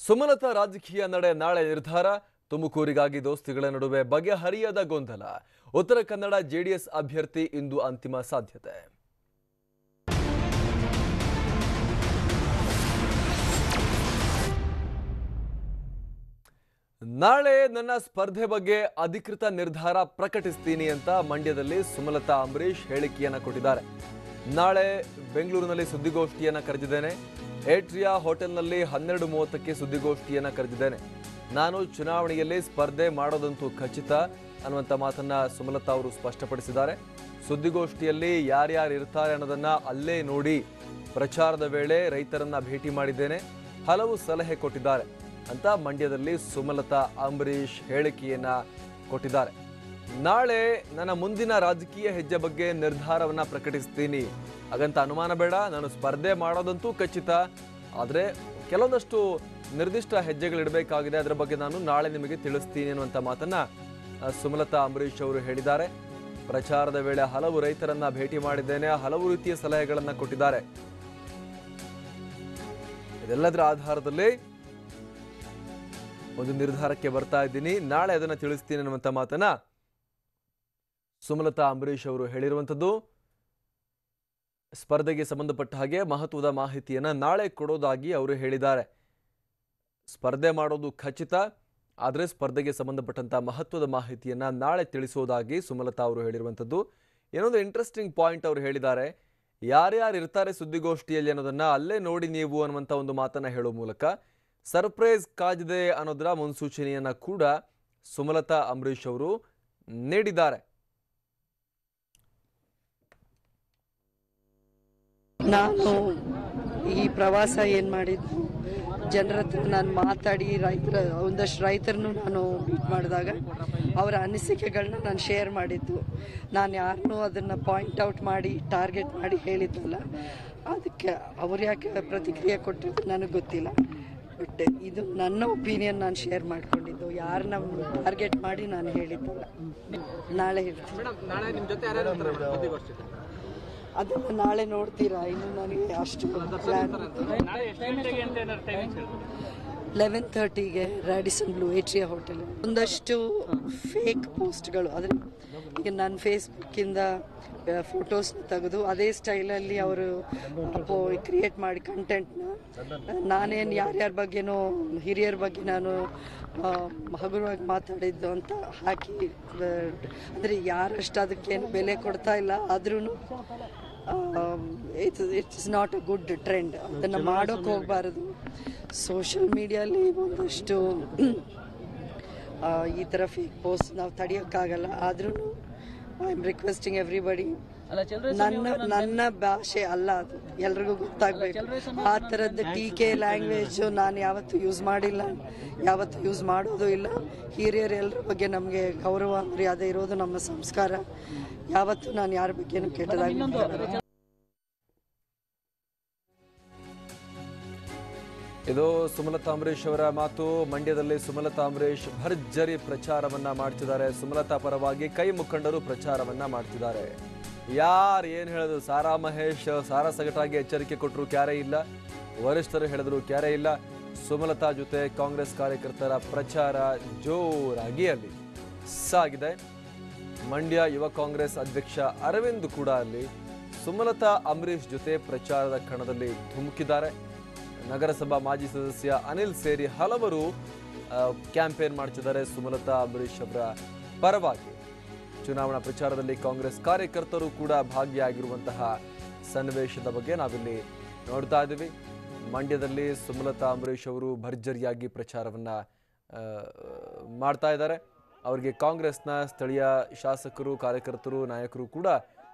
ಸುಮಲತಾ ರಾಜಕೀಯ ನಡೆ ನಾಳೆ ನಿರ್ಧಾರ. ತುಮಕೂರಿಗಾಗಿ ದೋಸ್ತಿಗಳ ನಡುವೆ ಬಗೆಹರಿಯದ ಗೊಂದಲ. ಉತ್ತರ ಕನ್ನಡ ಜೆಡಿಎಸ್ ಅಭ್ಯರ್ಥಿ ಇಂದು ಅಂತಿಮ ಸಾಧ್ಯತೆ. ನಾಳೆ ನನ್ನ ಸ್ಪರ್ಧೆ ಬಗ್ಗೆ ಅಧಿಕೃತ ನಿರ್ಧಾರ ಪ್ರಕಟಿಸ್ತೀನಿ ಅಂತ ಮಂಡ್ಯದಲ್ಲಿ ಸುಮಲತಾ ಅಂಬರೀಶ್ ಹೇಳಿಕೆಯನ್ನ ಕೊಟ್ಟಿದ್ದಾರೆ. ನಾಳೆ ಬೆಂಗಳೂರಿನಲ್ಲಿ ಸುದ್ದಿಗೋಷ್ಠಿಯನ್ನ ಕರೆದಿದ್ದೇನೆ. ಏಟ್ರಿಯಾ ಹೋಟೆಲ್ನಲ್ಲಿ 12:30ಕ್ಕೆ ಸುದ್ದಿಗೋಷ್ಠಿಯನ್ನ ಕರೆದಿದ್ದೇನೆ. ನಾನು ಚುನಾವಣೆಯಲ್ಲಿ ಸ್ಪರ್ಧೆ ಮಾಡೋದಂತೂ ಖಚಿತ ಅನ್ನುವಂಥ ಮಾತನ್ನ ಸುಮಲತಾ ಅವರು ಸ್ಪಷ್ಟಪಡಿಸಿದ್ದಾರೆ. ಸುದ್ದಿಗೋಷ್ಠಿಯಲ್ಲಿ ಯಾರ್ಯಾರು ಇರ್ತಾರೆ ಅನ್ನೋದನ್ನ ಅಲ್ಲೇ ನೋಡಿ ಪ್ರಚಾರದ ವೇಳೆ ರೈತರನ್ನ ಭೇಟಿ ಮಾಡಿದ್ದೇನೆ, ಹಲವು ಸಲಹೆ ಕೊಟ್ಟಿದ್ದಾರೆ ಅಂತ ಮಂಡ್ಯದಲ್ಲಿ ಸುಮಲತಾ ಅಂಬರೀಶ್ ಹೇಳಿಕೆಯನ್ನ ಕೊಟ್ಟಿದ್ದಾರೆ. ನಾಳೆ ನನ್ನ ಮುಂದಿನ ರಾಜಕೀಯ ಹೆಜ್ಜೆ ಬಗ್ಗೆ ನಿರ್ಧಾರವನ್ನ ಪ್ರಕಟಿಸ್ತೀನಿ, ಹಾಗಂತ ಅನುಮಾನ ಬೇಡ. ನಾನು ಸ್ಪರ್ಧೆ ಮಾಡೋದಂತೂ ಖಚಿತ, ಆದರೆ ಕೆಲವೊಂದಷ್ಟು ನಿರ್ದಿಷ್ಟ ಹೆಜ್ಜೆಗಳಿಡಬೇಕಾಗಿದೆ, ಅದರ ಬಗ್ಗೆ ನಾನು ನಾಳೆ ನಿಮಗೆ ತಿಳಿಸ್ತೀನಿ ಅನ್ನುವಂಥ ಮಾತನ್ನ ಸುಮಲತಾ ಅಂಬರೀಶ್ ಅವರು ಹೇಳಿದ್ದಾರೆ. ಪ್ರಚಾರದ ವೇಳೆ ಹಲವು ರೈತರನ್ನ ಭೇಟಿ ಮಾಡಿದ್ದೇನೆ, ಹಲವು ರೀತಿಯ ಸಲಹೆಗಳನ್ನ ಕೊಟ್ಟಿದ್ದಾರೆ. ಇದೆಲ್ಲದರ ಆಧಾರದಲ್ಲಿ ಒಂದು ನಿರ್ಧಾರಕ್ಕೆ ಬರ್ತಾ ಇದ್ದೀನಿ, ನಾಳೆ ಅದನ್ನ ತಿಳಿಸ್ತೀನಿ ಅನ್ನುವಂಥ ಮಾತನ್ನ ಸುಮಲತಾ ಅಂಬರೀಶ್ ಅವರು ಹೇಳಿರುವಂಥದ್ದು. ಸ್ಪರ್ಧೆಗೆ ಸಂಬಂಧಪಟ್ಟ ಹಾಗೆ ಮಹತ್ವದ ಮಾಹಿತಿಯನ್ನ ನಾಳೆ ಕೊಡೋದಾಗಿ ಅವರು ಹೇಳಿದ್ದಾರೆ. ಸ್ಪರ್ಧೆ ಮಾಡೋದು ಖಚಿತ, ಆದರೆ ಸ್ಪರ್ಧೆಗೆ ಸಂಬಂಧಪಟ್ಟಂತ ಮಹತ್ವದ ಮಾಹಿತಿಯನ್ನ ನಾಳೆ ತಿಳಿಸೋದಾಗಿ ಸುಮಲತಾ ಅವರು ಹೇಳಿರುವಂಥದ್ದು. ಏನೊಂದು ಇಂಟ್ರೆಸ್ಟಿಂಗ್ ಪಾಯಿಂಟ್ ಅವರು ಹೇಳಿದ್ದಾರೆ, ಯಾರ್ಯಾರು ಇರ್ತಾರೆ ಸುದ್ದಿಗೋಷ್ಠಿಯಲ್ಲಿ ಅನ್ನೋದನ್ನ ಅಲ್ಲೇ ನೋಡಿ ನೀವು ಅನ್ನುವಂಥ ಒಂದು ಮಾತನ್ನ ಹೇಳೋ ಮೂಲಕ ಸರ್ಪ್ರೈಸ್ ಕಾದಿದೆ ಅನ್ನೋದರ ಮುನ್ಸೂಚನೆಯನ್ನ ಕೂಡ ಸುಮಲತಾ ಅಂಬರೀಶ್ ಅವರು ನೀಡಿದ್ದಾರೆ. ನಾನು ಈ ಪ್ರವಾಸ ಏನು ಮಾಡಿದ್ದು, ಜನರ ಹತ್ರ ನಾನು ಮಾತಾಡಿ ಒಂದಷ್ಟು ರೈತರನ್ನು ನಾನು ಮೀಟ್ ಮಾಡಿದಾಗ ಅವರ ಅನಿಸಿಕೆಗಳನ್ನ ನಾನು ಶೇರ್ ಮಾಡಿದ್ದು. ನಾನು ಯಾರನ್ನೂ ಅದನ್ನು ಪಾಯಿಂಟ್ ಔಟ್ ಮಾಡಿ ಟಾರ್ಗೆಟ್ ಮಾಡಿ ಹೇಳಿದ್ದಲ್ಲ. ಅದಕ್ಕೆ ಅವ್ರು ಯಾಕೆ ಪ್ರತಿಕ್ರಿಯೆ ಕೊಟ್ಟಿದ್ದು ನನಗೆ ಗೊತ್ತಿಲ್ಲ. ಬಟ್ ಇದು ನನ್ನ ಒಪಿನಿಯನ್ ನಾನು ಶೇರ್ ಮಾಡ್ಕೊಂಡಿದ್ದು, ಯಾರನ್ನ ಟಾರ್ಗೆಟ್ ಮಾಡಿ ನಾನು ಹೇಳಿದ್ದಲ್ಲ. ನಾಳೆ ಹೇಳ್ತೀನಿ, ಅದನ್ನು ನಾಳೆ ನೋಡ್ತೀರಾ. ಇನ್ನು ನನಗೆ ಅಷ್ಟು ಪ್ಲ್ಯಾನ್. 11:30ಗೆ ರ್ಯಾಡಿಸನ್ ಬ್ಲೂ ಏಟ್ರಿಯಾ ಹೋಟೆಲ್. ಒಂದಷ್ಟು ಫೇಕ್ ಪೋಸ್ಟ್ಗಳು, ಅಂದರೆ ಈಗ ನಾನು ಫೇಸ್ಬುಕ್ಕಿಂದ ಫೋಟೋಸ್ನ ತೆಗೆದು ಅದೇ ಸ್ಟೈಲಲ್ಲಿ ಅವರು ಕ್ರಿಯೇಟ್ ಮಾಡಿ ಕಂಟೆಂಟ್ನ, ನಾನೇನು ಯಾರ್ಯಾರ ಬಗ್ಗೆನೋ ಹಿರಿಯರ ಬಗ್ಗೆ ನಾನು ಹಗುರವಾಗಿ ಮಾತಾಡಿದ್ದು ಅಂತ ಹಾಕಿ, ಅಂದರೆ ಯಾರಷ್ಟು ಅದಕ್ಕೇನು ಬೆಲೆ ಕೊಡ್ತಾ ಇಲ್ಲ. ಆದ್ರೂ it's not a good trend. ಅದನ್ನು ಮಾಡೋಕ್ಕೆ ಹೋಗಬಾರದು. ಸೋಷಿಯಲ್ ಮೀಡಿಯಲ್ಲಿ ಒಂದಷ್ಟು ಈ ಥರ ಫೇಕ್ ಪೋಸ್ಟ್ ನಾವು ತಡೆಯೋಕ್ಕಾಗಲ್ಲ. ಆದ್ರೂ ಐ ಆಮ್ ರಿಕ್ವೆಸ್ಟಿಂಗ್ ಎವ್ರಿಬಡಿ, ನನ್ನ ಭಾಷೆ ಅಲ್ಲ ಅದು, ಎಲ್ರಿಗೂ ಗೊತ್ತಾಗಬೇಕು. ಆ ಥರದ್ದು ಟೀಕೆ ಲ್ಯಾಂಗ್ವೇಜು ನಾನು ಯಾವತ್ತೂ ಯೂಸ್ ಮಾಡಿಲ್ಲ, ಯಾವತ್ತೂ ಯೂಸ್ ಮಾಡೋದು ಇಲ್ಲ. ಹಿರಿಯರು ಎಲ್ಲರ ಬಗ್ಗೆ ನಮಗೆ ಗೌರವ ಮರ್ಯಾದೆ ಇರೋದು ನಮ್ಮ ಸಂಸ್ಕಾರ. ಯಾವತ್ತೂ ನಾನು ಯಾರ ಬಗ್ಗೆನೂ ಕೆಟ್ಟದಾಗಿ. ಇದು ಸುಮಲತಾ ಅಂಬರೀಶ್ ಅವರ ಮಾತು. ಮಂಡ್ಯದಲ್ಲಿ ಸುಮಲತಾ ಅಂಬರೀಶ್ ಭರ್ಜರಿ ಪ್ರಚಾರವನ್ನ ಮಾಡ್ತಿದ್ದಾರೆ. ಸುಮಲತಾ ಪರವಾಗಿ ಕೈ ಮುಖಂಡರು ಪ್ರಚಾರವನ್ನ ಮಾಡ್ತಿದ್ದಾರೆ. ಯಾರು ಏನು ಹೇಳಿದ್ರು, ಸಾರಾ ಮಹೇಶ್ ಸಾರಾ ಸಗಟಾಗಿ ಎಚ್ಚರಿಕೆ ಕೊಟ್ಟರು ಕ್ಯಾರೇ ಇಲ್ಲ, ವರಿಷ್ಠರು ಹೇಳಿದ್ರು ಕ್ಯಾರೇ ಇಲ್ಲ. ಸುಮಲತಾ ಜೊತೆ ಕಾಂಗ್ರೆಸ್ ಕಾರ್ಯಕರ್ತರ ಪ್ರಚಾರ ಜೋರಾಗಿ ಅಲ್ಲಿ ಸಾಗಿದೆ. ಮಂಡ್ಯ ಯುವ ಕಾಂಗ್ರೆಸ್ ಅಧ್ಯಕ್ಷ ಅರವಿಂದ್ ಕೂಡ ಅಲ್ಲಿ ಸುಮಲತಾ ಅಂಬರೀಶ್ ಜೊತೆ ಪ್ರಚಾರದ ಕಣದಲ್ಲಿ ಧುಮುಕಿದ್ದಾರೆ. ನಗರಸಭಾ ಮಾಜಿ ಸದಸ್ಯ ಅನಿಲ್ ಸೇರಿ ಹಲವರು ಕ್ಯಾಂಪೇನ್ ಮಾಡ್ತಿದ್ದಾರೆ ಸುಮಲತಾ ಅಂಬರೀಶ್ ಅವರ ಪರವಾಗಿ. ಚುನಾವಣಾ ಪ್ರಚಾರದಲ್ಲಿ ಕಾಂಗ್ರೆಸ್ ಕಾರ್ಯಕರ್ತರು ಕೂಡ ಭಾಗಿಯಾಗಿರುವಂತಹ ಸನ್ನಿವೇಶದ ಬಗ್ಗೆ ನಾವಿಲ್ಲಿ ನೋಡ್ತಾ ಇದ್ದೀವಿ. ಮಂಡ್ಯದಲ್ಲಿ ಸುಮಲತಾ ಅಂಬರೀಶ್ ಅವರು ಭರ್ಜರಿಯಾಗಿ ಪ್ರಚಾರವನ್ನ ಮಾಡ್ತಾ ಇದ್ದಾರೆ. ಅವರಿಗೆ ಕಾಂಗ್ರೆಸ್ನ ಸ್ಥಳೀಯ ಶಾಸಕರು, ಕಾರ್ಯಕರ್ತರು, ನಾಯಕರು ಕೂಡ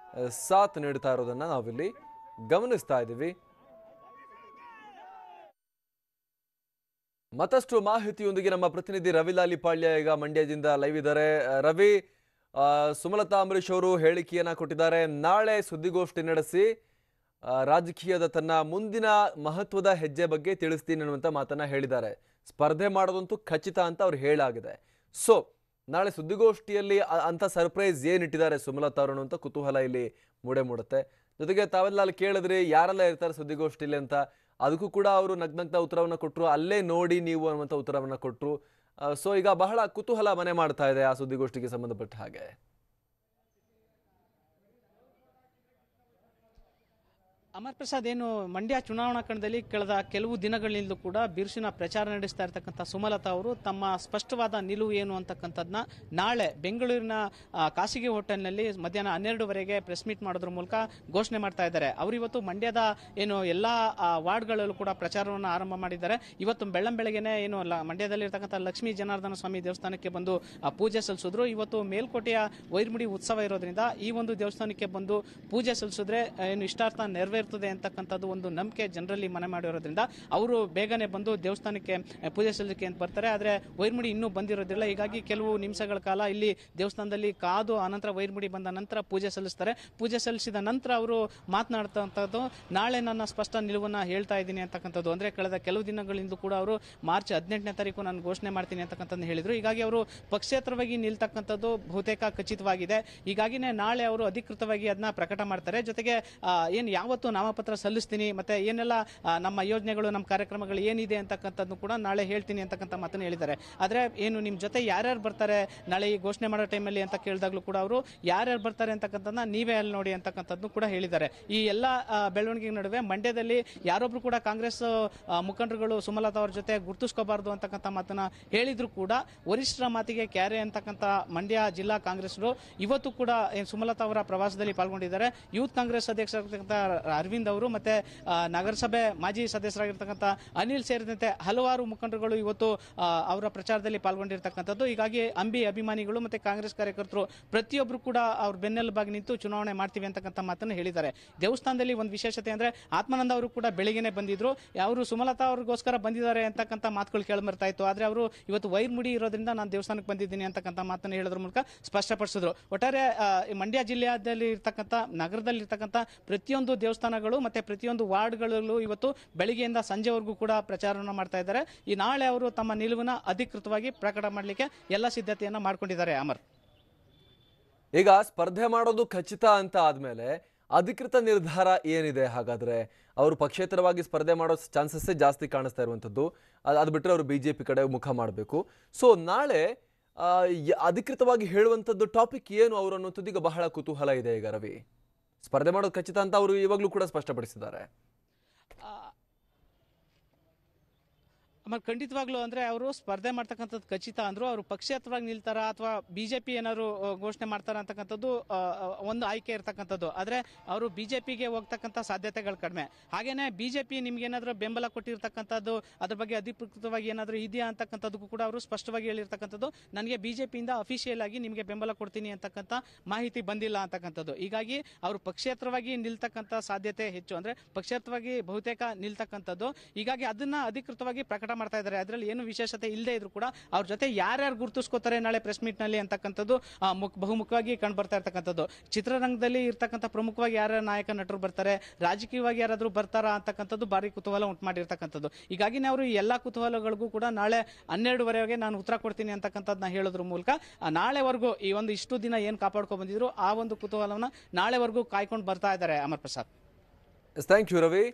ಸಾಥ್ ನೀಡ್ತಾ ಇರೋದನ್ನ ನಾವಿಲ್ಲಿ ಗಮನಿಸ್ತಾ ಇದ್ದೀವಿ. ಮತ್ತಷ್ಟು ಮಾಹಿತಿಯೊಂದಿಗೆ ನಮ್ಮ ಪ್ರತಿನಿಧಿ ರವಿ ಲಾಲಿಪಾಳ್ಯ ಈಗ ಮಂಡ್ಯದಿಂದ ಲೈವ್ ಇದ್ದಾರೆ. ರವಿ, ಸುಮಲತಾ ಅಂಬರೀಶ್ ಅವರು ಹೇಳಿಕೆಯನ್ನ ಕೊಟ್ಟಿದ್ದಾರೆ. ನಾಳೆ ಸುದ್ದಿಗೋಷ್ಠಿ ನಡೆಸಿ ರಾಜಕೀಯದ ತನ್ನ ಮುಂದಿನ ಮಹತ್ವದ ಹೆಜ್ಜೆ ಬಗ್ಗೆ ತಿಳಿಸ್ತೀನಿ ಅನ್ನುವಂಥ ಮಾತನ್ನ ಹೇಳಿದ್ದಾರೆ. ಸ್ಪರ್ಧೆ ಮಾಡೋದಂತೂ ಖಚಿತ ಅಂತ ಅವ್ರು ಹೇಳಾಗಿದೆ. ಸೊ ನಾಳೆ ಸುದ್ದಿಗೋಷ್ಠಿಯಲ್ಲಿ ಅಂತ ಸರ್ಪ್ರೈಸ್ ಏನಿಟ್ಟಿದ್ದಾರೆ ಸುಮಲತಾ ಅವರು ಅಂತ ಕುತೂಹಲ ಇಲ್ಲಿ ಮೂಡುತ್ತೆ. ಜೊತೆಗೆ ತಾವೆಲ್ಲ ಅಲ್ಲಿ ಕೇಳಿದ್ರಿ ಯಾರೆಲ್ಲ ಇರ್ತಾರೆ ಸುದ್ದಿಗೋಷ್ಠಿಯಲ್ಲಿ ಅಂತ, ಅದಕ್ಕೂ ಕೂಡ ಅವರು ನಗ್ನಗ್ನ ಉತ್ತರವನ್ನು ಕೊಟ್ಟರು, ಅಲ್ಲೇ ನೋಡಿ ನೀವು ಅನ್ನುವಂಥ ಉತ್ತರವನ್ನು ಕೊಟ್ಟರು. ಸೊ ಈಗ ಬಹಳ ಕುತೂಹಲ ಮನೆ ಮಾಡ್ತಾ ಇದೆ ಆ ಸುದ್ದಿಗೋಷ್ಠಿಗೆ ಸಂಬಂಧಪಟ್ಟ ಹಾಗೆ. ಅಮರ್ ಪ್ರಸಾದ್, ಏನು ಮಂಡ್ಯ ಚುನಾವಣಾ ಕಣದಲ್ಲಿ ಕಳೆದ ಕೆಲವು ದಿನಗಳಿಂದಲೂ ಕೂಡ ಬಿರುಸಿನ ಪ್ರಚಾರ ನಡೆಸ್ತಾ ಇರ್ತಕ್ಕಂಥ ಸುಮಲತಾ ಅವರು ತಮ್ಮ ಸ್ಪಷ್ಟವಾದ ನಿಲುವು ಏನು ಅಂತಕ್ಕಂಥದ್ದನ್ನ ನಾಳೆ ಬೆಂಗಳೂರಿನ ಖಾಸಗಿ ಹೋಟೆಲ್ನಲ್ಲಿ ಮಧ್ಯಾಹ್ನ 12ವರೆಗೆ ಪ್ರೆಸ್ ಮೀಟ್ ಮಾಡೋದ್ರ ಮೂಲಕ ಘೋಷಣೆ ಮಾಡ್ತಾ ಇದ್ದಾರೆ. ಅವರು ಇವತ್ತು ಮಂಡ್ಯದ ಏನು ಎಲ್ಲ ವಾರ್ಡ್ಗಳಲ್ಲೂ ಕೂಡ ಪ್ರಚಾರವನ್ನು ಆರಂಭ ಮಾಡಿದ್ದಾರೆ. ಇವತ್ತು ಬೆಳ್ಳಂಬೆಳಗ್ಗೆನೆ ಏನು ಮಂಡ್ಯದಲ್ಲಿ ಇರ್ತಕ್ಕಂಥ ಲಕ್ಷ್ಮೀ ಜನಾರ್ದನ ಸ್ವಾಮಿ ದೇವಸ್ಥಾನಕ್ಕೆ ಬಂದು ಪೂಜೆ ಸಲ್ಲಿಸಿದ್ರು. ಇವತ್ತು ಮೇಲ್ಕೋಟೆಯ ವೈರ್ಮುಡಿ ಉತ್ಸವ ಇರೋದ್ರಿಂದ ಈ ಒಂದು ದೇವಸ್ಥಾನಕ್ಕೆ ಬಂದು ಪೂಜೆ ಸಲ್ಲಿಸಿದ್ರೆ ಏನು ಇಷ್ಟಾರ್ಥ ನೆರವೇರ್ತದೆ ಅಂತಕ್ಕಂಥದ್ದು ಒಂದು ನಂಬಿಕೆ ಜನರಲ್ಲಿ ಮನೆ ಮಾಡಿರೋದ್ರಿಂದ ಅವರು ಬೇಗನೆ ಬಂದು ದೇವಸ್ಥಾನಕ್ಕೆ ಪೂಜೆ ಸಲ್ಲಿಕೆ ಅಂತ ಬರ್ತಾರೆ. ಆದರೆ ವೈರ್ಮುಡಿ ಇನ್ನೂ ಬಂದಿರೋದಿಲ್ಲ. ಹೀಗಾಗಿ ಕೆಲವು ನಿಮಿಷಗಳ ಕಾಲ ಇಲ್ಲಿ ದೇವಸ್ಥಾನದಲ್ಲಿ ಕಾದು ಅನಂತರ ವೈರ್ಮುಡಿ ಬಂದ ನಂತರ ಪೂಜೆ ಸಲ್ಲಿಸ್ತಾರೆ. ಪೂಜೆ ಸಲ್ಲಿಸಿದ ನಂತರ ಅವರು ಮಾತನಾಡ್ತಕ್ಕಂಥದ್ದು ನಾಳೆ ನನ್ನ ಸ್ಪಷ್ಟ ನಿಲುವನ್ನು ಹೇಳ್ತಾ ಇದ್ದೀನಿ ಅಂತಕ್ಕಂಥದ್ದು. ಅಂದರೆ ಕಳೆದ ಕೆಲವು ದಿನಗಳಿಂದ ಕೂಡ ಅವರು ಮಾರ್ಚ್ 18ನೇ ತಾರೀಕು ನಾನು ಘೋಷಣೆ ಮಾಡ್ತೀನಿ ಅಂತಕ್ಕಂಥದ್ದು ಹೇಳಿದರು. ಹೀಗಾಗಿ ಅವರು ಪಕ್ಷೇತರವಾಗಿ ನಿಲ್ತಕ್ಕಂಥದ್ದು ಬಹುತೇಕ ಖಚಿತವಾಗಿದೆ. ಹೀಗಾಗಿನೇ ನಾಳೆ ಅವರು ಅಧಿಕೃತವಾಗಿ ಅದನ್ನ ಪ್ರಕಟ ಮಾಡ್ತಾರೆ. ಜೊತೆಗೆ ಏನು ಯಾವತ್ತು ನಾಮಪತ್ರ ಸಲ್ಲಿಸ್ತೀನಿ ಮತ್ತೆ ಏನೆಲ್ಲ ನಮ್ಮ ಯೋಜನೆಗಳು ನಮ್ಮ ಕಾರ್ಯಕ್ರಮಗಳು ಏನಿದೆ ಅಂತಕ್ಕಂಥದ್ದು ಕೂಡ ನಾಳೆ ಹೇಳ್ತೀನಿ ಅಂತಕ್ಕಂಥ ಮಾತನ್ನು ಹೇಳಿದ್ದಾರೆ. ಆದರೆ ಏನು ನಿಮ್ಮ ಜೊತೆ ಯಾರ್ಯಾರು ಬರ್ತಾರೆ ನಾಳೆ ಈ ಘೋಷಣೆ ಮಾಡೋ ಟೈಮಲ್ಲಿ ಅಂತ ಕೇಳಿದಾಗಲೂ ಕೂಡ ಅವರು ಯಾರ್ಯಾರು ಬರ್ತಾರೆ ಅಂತಕ್ಕಂಥದ್ದನ್ನ ನೀವೇ ಅಲ್ಲಿ ನೋಡಿ ಅಂತಕ್ಕಂಥದ್ದು ಕೂಡ ಹೇಳಿದ್ದಾರೆ. ಈ ಎಲ್ಲ ಬೆಳವಣಿಗೆ ನಡುವೆ ಮಂಡ್ಯದಲ್ಲಿ ಯಾರೊಬ್ರು ಕೂಡ ಕಾಂಗ್ರೆಸ್ ಮುಖಂಡರುಗಳು ಸುಮಲತಾ ಅವ್ರ ಜೊತೆ ಗುರುತಿಸ್ಕೋಬಾರ್ದು ಅಂತಕ್ಕಂಥ ಮಾತನ್ನ ಹೇಳಿದ್ರು ಕೂಡ ವರಿಷ್ಠರ ಮಾತಿಗೆ ಕ್ಯಾರೆ ಅಂತಕ್ಕಂಥ ಮಂಡ್ಯ ಜಿಲ್ಲಾ ಕಾಂಗ್ರೆಸ್ರು ಇವತ್ತು ಕೂಡ ಸುಮಲತಾ ಅವರ ಪ್ರವಾಸದಲ್ಲಿ ಪಾಲ್ಗೊಂಡಿದ್ದಾರೆ. ಯೂತ್ ಕಾಂಗ್ರೆಸ್ ಅಧ್ಯಕ್ಷರಾಗಿರ್ತಕ್ಕಂಥ ಅರವಿಂದ್ ಅವರು ಮತ್ತೆ ನಗರಸಭೆ ಮಾಜಿ ಸದಸ್ಯರಾಗಿರ್ತಕ್ಕಂಥ ಅನಿಲ್ ಸೇರಿದಂತೆ ಹಲವಾರು ಮುಖಂಡರುಗಳು ಇವತ್ತು ಅವರ ಪ್ರಚಾರದಲ್ಲಿ ಪಾಲ್ಗೊಂಡಿರ್ತಕ್ಕಂಥದ್ದು. ಹೀಗಾಗಿ ಅಂಬಿ ಅಭಿಮಾನಿಗಳು ಮತ್ತೆ ಕಾಂಗ್ರೆಸ್ ಕಾರ್ಯಕರ್ತರು ಪ್ರತಿಯೊಬ್ಬರು ಕೂಡ ಅವ್ರ ಬೆನ್ನೆಲುಬಾಗಿ ನಿಂತು ಚುನಾವಣೆ ಮಾಡ್ತೀವಿ ಅಂತಕ್ಕಂಥ ಮಾತನ್ನು ಹೇಳಿದ್ದಾರೆ. ದೇವಸ್ಥಾನದಲ್ಲಿ ಒಂದು ವಿಶೇಷತೆ ಅಂದ್ರೆ ಆತ್ಮಾನಂದ ಅವರು ಕೂಡ ಬೆಳಿಗ್ಗೆನೆ ಬಂದಿದ್ರು. ಅವರು ಸುಮಲತಾ ಅವ್ರಿಗೋಸ್ಕರ ಬಂದಿದ್ದಾರೆ ಅಂತಕ್ಕಂಥ ಮಾತುಗಳು ಕೇಳಿಬರ್ತಾ ಇತ್ತು. ಆದ್ರೆ ಅವರು ಇವತ್ತು ವೈರ್ಮುಡಿ ಇರೋದ್ರಿಂದ ನಾನು ದೇವಸ್ಥಾನಕ್ಕೆ ಬಂದಿದ್ದೀನಿ ಅಂತಕ್ಕಂಥ ಮಾತನ್ನು ಹೇಳೋದ್ರ ಮೂಲಕ ಸ್ಪಷ್ಟಪಡಿಸಿದ್ರು. ಒಟ್ಟಾರೆ ಮಂಡ್ಯ ಜಿಲ್ಲೆಯಲ್ಲಿ ಇರ್ತಕ್ಕಂಥ ನಗರದಲ್ಲಿ ಇರ್ತಕ್ಕಂಥ ಪ್ರತಿಯೊಂದು ದೇವಸ್ಥಾನಗಳು ಮತ್ತೆ ಪ್ರತಿಯೊಂದು ವಾರ್ಡ್ಗಳಲ್ಲೂ ಇವತ್ತು ಬೆಳಿಗ್ಗೆಯಿಂದ ಸಂಜೆವರೆಗೂ ಕೂಡ ಪ್ರಚಾರವನ್ನು ಮಾಡ್ತಾ ಇದ್ದಾರೆ. ಈ ನಾಳೆ ಅವರು ತಮ್ಮ ನಿಲುವನ್ನ ಅಧಿಕೃತವಾಗಿ ಪ್ರಕಟ ಮಾಡಲಿಕ್ಕೆ ಎಲ್ಲ ಸಿದ್ಧತೆಯನ್ನ ಮಾಡ್ಕೊಂಡಿದ್ದಾರೆ. ಅಮರ್, ಈಗ ಸ್ಪರ್ಧೆ ಮಾಡೋದು ಖಚಿತ ಅಂತ ಆದ್ಮೇಲೆ ಅಧಿಕೃತ ನಿರ್ಧಾರ ಏನಿದೆ? ಹಾಗಾದ್ರೆ ಅವರು ಪಕ್ಷೇತರವಾಗಿ ಸ್ಪರ್ಧೆ ಮಾಡೋ ಚಾನ್ಸಸ್ಸೇ ಜಾಸ್ತಿ ಕಾಣಿಸ್ತಾ ಇರುವಂಥದ್ದು. ಅದು ಬಿಟ್ಟರೆ ಅವರು ಬಿಜೆಪಿ ಕಡೆ ಮುಖ ಮಾಡಬೇಕು. ಸೊ ನಾಳೆ ಅಧಿಕೃತವಾಗಿ ಹೇಳುವಂಥದ್ದು ಟಾಪಿಕ್ ಏನು ಅವರು ಅನ್ನುವಂಥದ್ದು ಈಗ ಬಹಳ ಕುತೂಹಲ ಇದೆ. ಈಗ ರವಿ, ಸ್ಪರ್ಧೆ ಮಾಡೋದು ಖಚಿತ ಅಂತ ಅವರು ಇವಾಗಲೂ ಕೂಡ ಸ್ಪಷ್ಟಪಡಿಸಿದ್ದಾರೆ. ಖಂಡಿತವಾಗ್ಲೂ ಅಂದ್ರೆ ಅವರು ಸ್ಪರ್ಧೆ ಮಾಡ್ತಕ್ಕಂಥದ್ದು ಖಚಿತ ಅಂದ್ರು. ಅವರು ಪಕ್ಷೇತರವಾಗಿ ನಿಲ್ತಾರ ಅಥವಾ ಬಿಜೆಪಿ ಏನಾದ್ರು ಘೋಷಣೆ ಮಾಡ್ತಾರ ಅಂತಕ್ಕಂಥದ್ದು ಒಂದು ಆಯ್ಕೆ ಇರ್ತಕ್ಕಂಥದ್ದು. ಆದ್ರೆ ಅವರು ಬಿಜೆಪಿಗೆ ಹೋಗ್ತಕ್ಕಂಥ ಸಾಧ್ಯತೆಗಳು ಕಡಿಮೆ. ಹಾಗೇನೆ ಬಿಜೆಪಿ ನಿಮ್ಗೆ ಏನಾದ್ರು ಬೆಂಬಲ ಕೊಟ್ಟಿರ್ತಕ್ಕಂಥದ್ದು ಅದ್ರ ಬಗ್ಗೆ ಅಧಿಕೃತವಾಗಿ ಏನಾದ್ರು ಇದೆಯಾ ಅಂತಕ್ಕಂಥದ್ದಕ್ಕೂ ಕೂಡ ಅವರು ಸ್ಪಷ್ಟವಾಗಿ ಹೇಳಿರ್ತಕ್ಕಂಥದ್ದು. ನನಗೆ ಬಿಜೆಪಿಯಿಂದ ಅಫಿಷಿಯಲ್ ಆಗಿ ನಿಮಗೆ ಬೆಂಬಲ ಕೊಡ್ತೀನಿ ಅಂತಕ್ಕಂಥ ಮಾಹಿತಿ ಬಂದಿಲ್ಲ ಅಂತಕ್ಕಂಥದ್ದು. ಹೀಗಾಗಿ ಅವರು ಪಕ್ಷೇತರವಾಗಿ ನಿಲ್ತಕ್ಕಂಥ ಸಾಧ್ಯತೆ ಹೆಚ್ಚು, ಅಂದ್ರೆ ಪಕ್ಷೇತರವಾಗಿ ಬಹುತೇಕ ನಿಲ್ತಕ್ಕಂಥದ್ದು. ಹೀಗಾಗಿ ಅದನ್ನ ಅಧಿಕೃತವಾಗಿ ಪ್ರಕಟ ಮಾಡ್ತಾ ಇದ್ದಾರೆ. ಅದರಲ್ಲಿ ಏನು ವಿಶೇಷತೆ ಇಲ್ಲದೆ ಇದ್ರು ಕೂಡ ಅವ್ರ ಜೊತೆ ಯಾರ್ಯಾರು ಗುರುತಿಸ್ಕೋತಾರೆ ನಾಳೆ ಪ್ರೆಸ್ ಮೀಟ್ ನಲ್ಲಿ ಅಂತಕ್ಕಂಥದ್ದು ಬಹುಮುಖವಾಗಿ ಕಂಡು ಬರ್ತಾ ಇರ್ತಕ್ಕಂಥದ್ದು. ಚಿತ್ರರಂಗದಲ್ಲಿ ಇರ್ತಕ್ಕಂಥ ಪ್ರಮುಖವಾಗಿ ಯಾರ್ಯಾರು ನಾಯಕ ನಟರು ಬರ್ತಾರೆ, ರಾಜಕೀಯವಾಗಿ ಯಾರಾದ್ರೂ ಬರ್ತಾರಾ ಅಂತಕ್ಕಂಥದ್ದು ಭಾರಿ ಕುತೂಹಲ ಉಂಟು ಮಾಡಿರ್ತಕ್ಕಂಥದ್ದು. ಹೀಗಾಗಿ ಅವರು ಈ ಎಲ್ಲಾ ಕುತೂಹಲಗಳಿಗೂ ಕೂಡ ನಾಳೆ 12ವರೆಗೆ ನಾನು ಉತ್ತರ ಕೊಡ್ತೀನಿ ಅಂತಕ್ಕಂಥದ್ದನ್ನ ಹೇಳೋದ್ರ ಮೂಲಕ ನಾಳೆವರೆಗೂ ಈ ಒಂದು ಇಷ್ಟು ದಿನ ಏನ್ ಕಾಪಾಡ್ಕೊಂಡು ಬಂದಿದ್ರು ಆ ಒಂದು ಕುತೂಹಲವನ್ನ ನಾಳೆವರೆಗೂ ಕಾಯ್ಕೊಂಡು ಬರ್ತಾ ಇದ್ದಾರೆ. Amar Prasad, thank you Ravi.